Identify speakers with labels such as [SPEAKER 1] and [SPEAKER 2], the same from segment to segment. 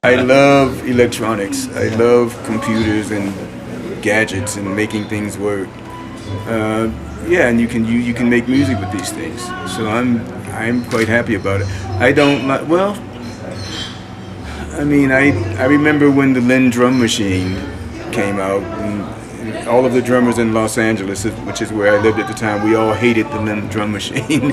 [SPEAKER 1] I love electronics. I love computers and gadgets and making things work. Yeah, and you can make music with these things. So I'm quite happy about it. I don't like, well, I mean, I remember when the Linn drum machine came out, and all of the drummers in Los Angeles, which is where I lived at the time, we all hated the Linn drum machine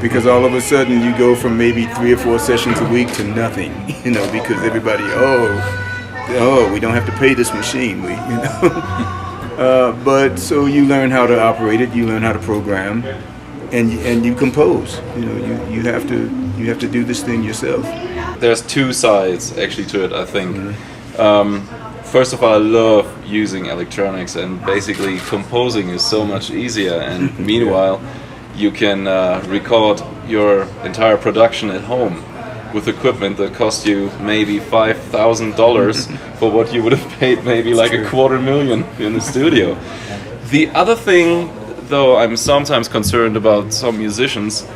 [SPEAKER 1] because all of a sudden you go from maybe 3 or 4 sessions a week to nothing, you know, because everybody, we don't have to pay this machine, you know. But so you learn how to operate it, you learn how to program, and you compose. You know, you have to do this thing yourself.
[SPEAKER 2] There's two sides actually to it, I think. First of all, I love using electronics, and basically composing is so much easier. And meanwhile, you can record your entire production at home with equipment that cost you maybe $5,000 for what you would have paid maybe like $250,000 in the studio. The other thing, though, I'm sometimes concerned about some musicians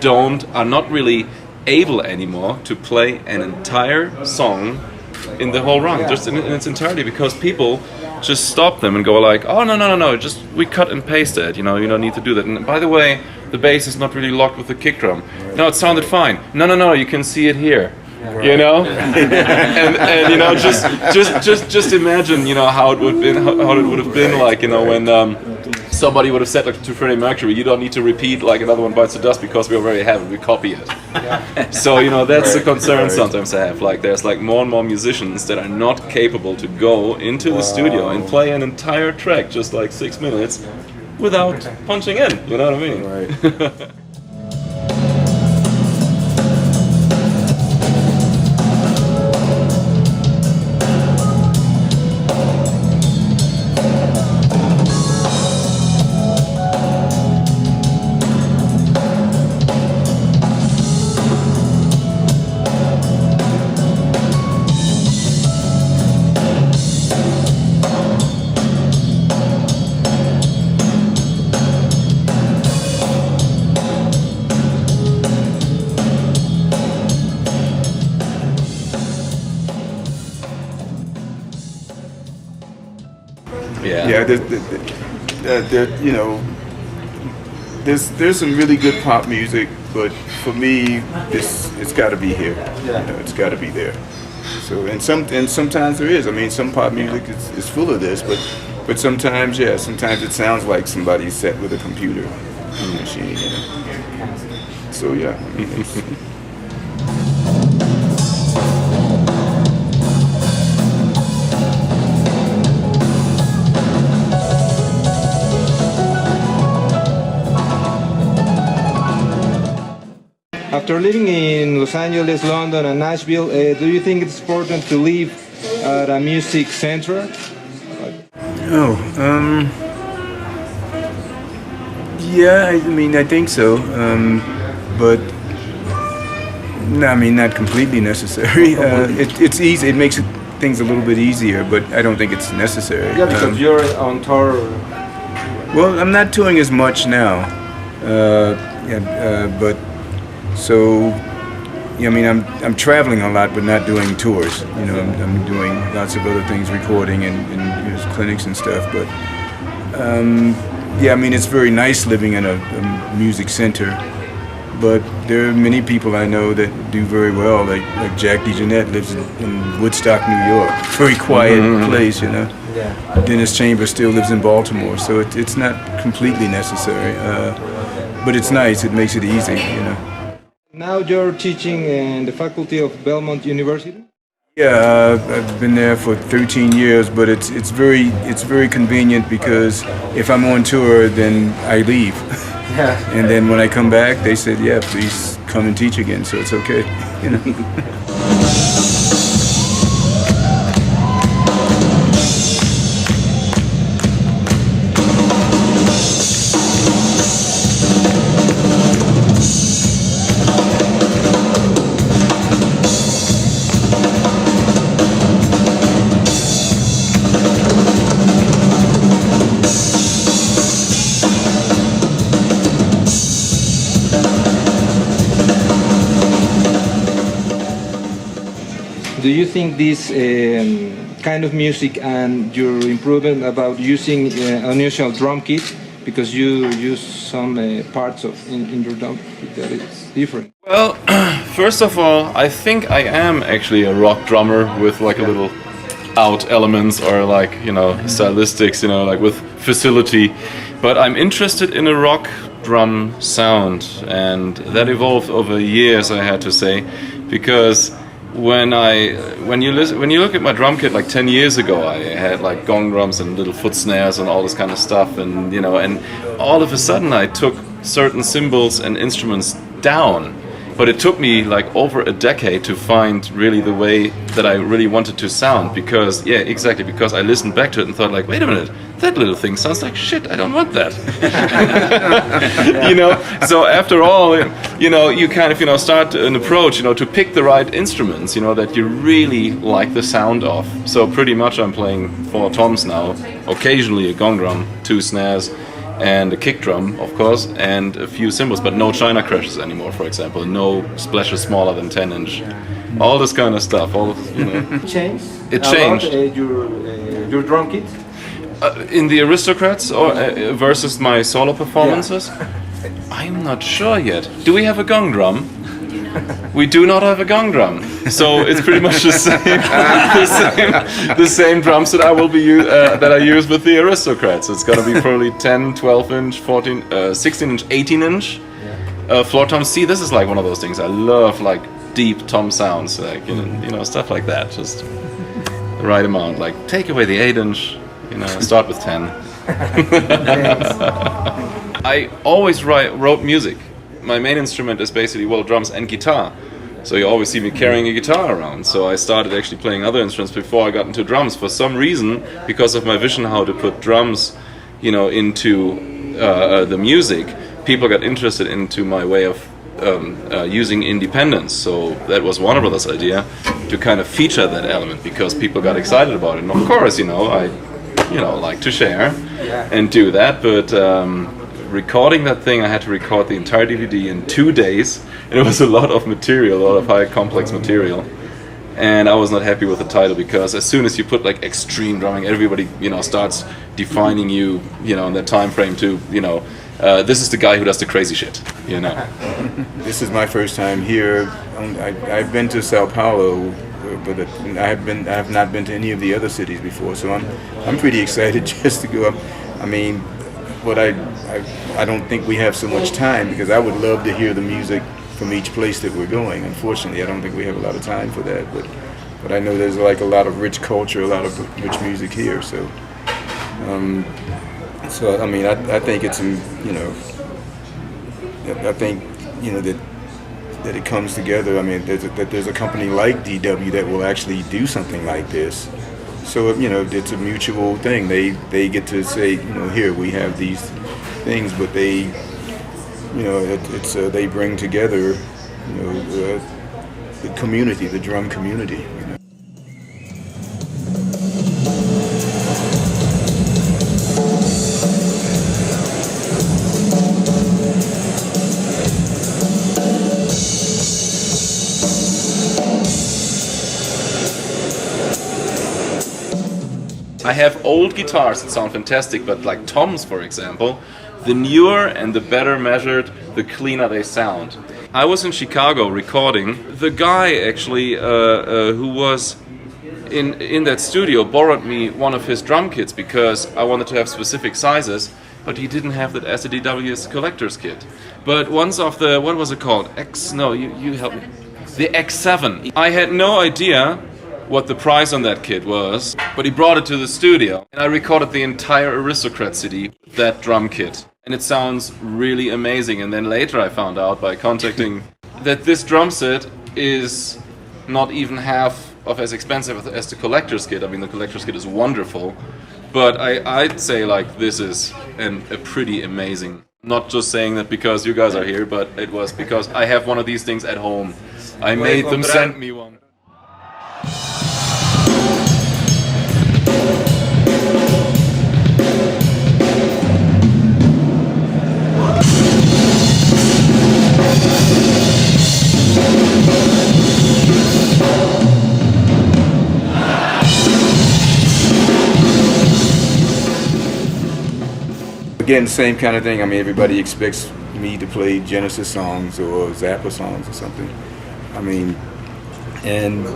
[SPEAKER 2] are not really able anymore to play an entire song in the whole run, just in its entirety, because people just stop them and go like, oh no, just we cut and paste it, you know, you don't need to do that. And by the way, the bass is not really locked with the kick drum. No, it sounded fine. No, you can see it here. You know, and you know, just imagine, you know, how it would have been like, you know, when somebody would have said like to Freddie Mercury, you don't need to repeat like Another One Bites the Dust because we already have it, we copy it. So you know, that's the concern sometimes I have. Like there's like more and more musicians that are not capable to go into the studio and play an entire track just like 6 minutes without punching in. You know what I mean? Right.
[SPEAKER 1] Yeah, you know, there's some really good pop music, but for me, it's got to be here. You know, it's got to be there. So and sometimes there is. I mean, some pop music is full of this, but sometimes it sounds like somebody's set with a computer machine. You know? So yeah. I mean, it's,
[SPEAKER 3] After living in Los Angeles, London, and Nashville, do you think it's important to live at a music center?
[SPEAKER 1] Yeah, I mean, I think so, but no, I mean, not completely necessary. It's easy. It makes things a little bit easier, but I don't think it's necessary.
[SPEAKER 3] Yeah, because you're on tour.
[SPEAKER 1] Well, I'm not touring as much now, but. So, yeah, I mean, I'm traveling a lot, but not doing tours. You know, I'm doing lots of other things, recording and you know, clinics and stuff. But yeah, I mean, it's very nice living in a music center. But there are many people I know that do very well. Like Jack DeJohnette lives in Woodstock, New York, very quiet place. You know. Yeah. Dennis Chambers still lives in Baltimore, so it's not completely necessary. But it's nice. It makes it easy. You know.
[SPEAKER 3] Now you're teaching in the faculty of Belmont University?
[SPEAKER 1] Yeah, I've been there for 13 years, but it's very convenient because if I'm on tour, then I leave. Yeah. And then when I come back, they said, yeah, please come and teach again, so it's okay. You know.
[SPEAKER 3] you think this kind of music and your improvement about using unusual drum kit, because you use some parts in your drum kit that is different?
[SPEAKER 2] Well, first of all, I think I am actually a rock drummer with like a little out elements or like, you know, stylistics, you know, like with facility. But I'm interested in a rock drum sound, and that evolved over years, I had to say, because when you look at my drum kit like 10 years ago, I had like gong drums and little foot snares and all this kind of stuff, and you know, and all of a sudden I took certain cymbals and instruments down. But it took me like over a decade to find really the way that I really wanted to sound, because yeah, exactly, because I listened back to it and thought like, wait a minute, that little thing sounds like shit, I don't want that. You know, so after all, you know, you kind of, you know, start an approach, you know, to pick the right instruments, you know, that you really like the sound of. So pretty much I'm playing 4 toms now, occasionally a gong drum, 2 snares, and a kick drum, of course, and a few cymbals, but no China crashes anymore, for example. No splashes smaller than 10-inch. All this kind of stuff. All of, you know. It changed.
[SPEAKER 3] Your drum kit?
[SPEAKER 2] In the Aristocrats or versus my solo performances? Yeah. I'm not sure yet. Do we have a gong drum? We do not have a gong drum, so it's pretty much the same drums that I use with the Aristocrats. It's gonna be probably 10, 12-inch, 14, 16-inch, 18-inch floor toms. See, this is like one of those things. I love like deep tom sounds, like you know, stuff like that. Just the right amount. Like take away the 8-inch, you know, start with 10. I always wrote music. My main instrument is basically, well, drums and guitar. So you always see me carrying a guitar around. So I started actually playing other instruments before I got into drums. For some reason, because of my vision how to put drums, you know, into the music, people got interested into my way of using independence. So that was Warner Brothers' idea to kind of feature that element, because people got excited about it. And of course, you know, I like to share and do that, but recording that thing, I had to record the entire DVD in 2 days, and it was a lot of material, a lot of high complex material, and I was not happy with the title, because as soon as you put like extreme drumming, everybody, you know, starts defining you, you know, in that time frame to, you know, this is the guy who does the crazy shit, you know.
[SPEAKER 1] This is my first time here. I've been to Sao Paulo, but I have not been to any of the other cities before, so I'm pretty excited just to go. I mean, but I don't think we have so much time, because I would love to hear the music from each place that we're going. Unfortunately, I don't think we have a lot of time for that, but I know there's like a lot of rich culture, a lot of rich music here. So I mean, I think it's, you know, I think, you know, that it comes together. I mean, that there's a company like DW that will actually do something like this. So, you know, it's a mutual thing. They get to say, you know, here we have these things, but they, you know, it's they bring together, you know, the community, the drum community. You know.
[SPEAKER 2] I have old guitars that sound fantastic, but like toms, for example, the newer and the better measured, the cleaner they sound. I was in Chicago recording. The guy actually who was in that studio borrowed me one of his drum kits, because I wanted to have specific sizes, but he didn't have that as a DW's collector's kit. But once of the, what was it called? You help me. The X7. I had no idea what the price on that kit was, but he brought it to the studio, and I recorded the entire Aristocrat CD with that drum kit, and it sounds really amazing. And then later I found out by contacting that this drum set is not even half of as expensive as the collector's kit. I mean, the collector's kit is wonderful, but I'd say like this is a pretty amazing. Not just saying that because you guys are here, but it was because I have one of these things at home. I made them send me one.
[SPEAKER 1] again, same kind of thing. I mean, everybody expects me to play Genesis songs or Zappa songs or something. I mean, and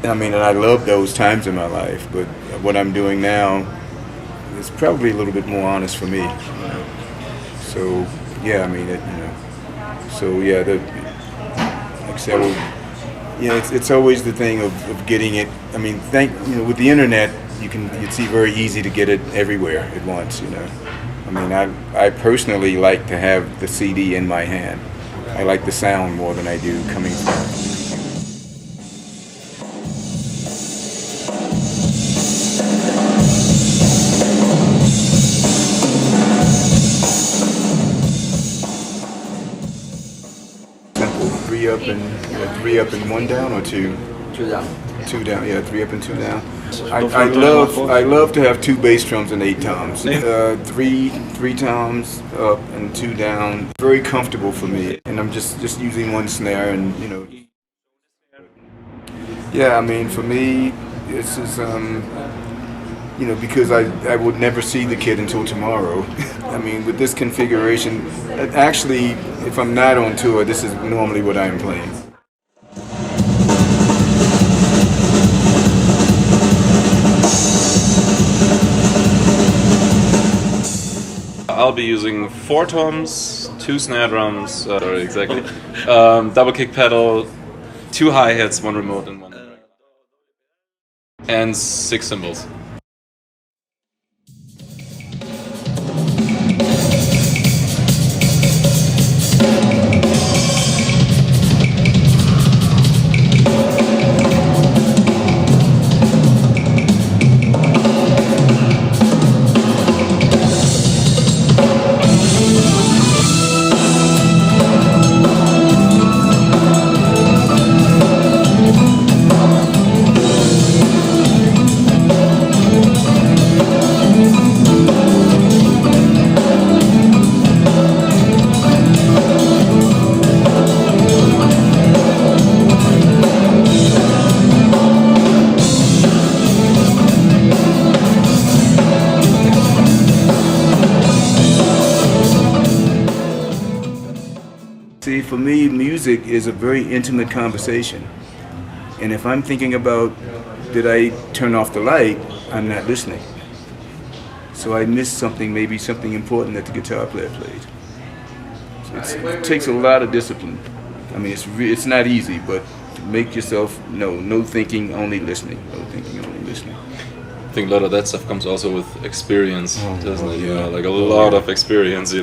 [SPEAKER 1] I love those times in my life, but what I'm doing now is probably a little bit more honest for me. You know? So yeah, I mean, so yeah, like I said, yeah, it's always the thing of getting it. I mean, with the internet, it's very easy to get it everywhere at once. You know, I mean, I personally like to have the CD in my hand. I like the sound more than I do coming from. Three up and one down, or two?
[SPEAKER 4] Two down.
[SPEAKER 1] Two down, yeah, 3 up and 2 down. I love to have 2 bass drums and 8 toms. Three toms up and 2 down. Very comfortable for me, and I'm just using 1 snare, and yeah, I mean, for me, this is because I would never see the kid until tomorrow. I mean, with this configuration, actually, if I'm not on tour, this is normally what I'm playing.
[SPEAKER 2] I'll be using 4 toms, 2 snare drums, double kick pedal, 2 hi-hats, 1 remote and 1 and 6 cymbals.
[SPEAKER 1] See, for me, music is a very intimate conversation. And if I'm thinking about, did I turn off the light, I'm not listening. So I miss something, maybe something important that the guitar player played. So it takes a lot of discipline. I mean, it's not easy, but make yourself, no thinking, only listening. No thinking, only listening.
[SPEAKER 2] I think a lot of that stuff comes also with experience, doesn't it?
[SPEAKER 1] Yeah.
[SPEAKER 2] Like a lot of experience,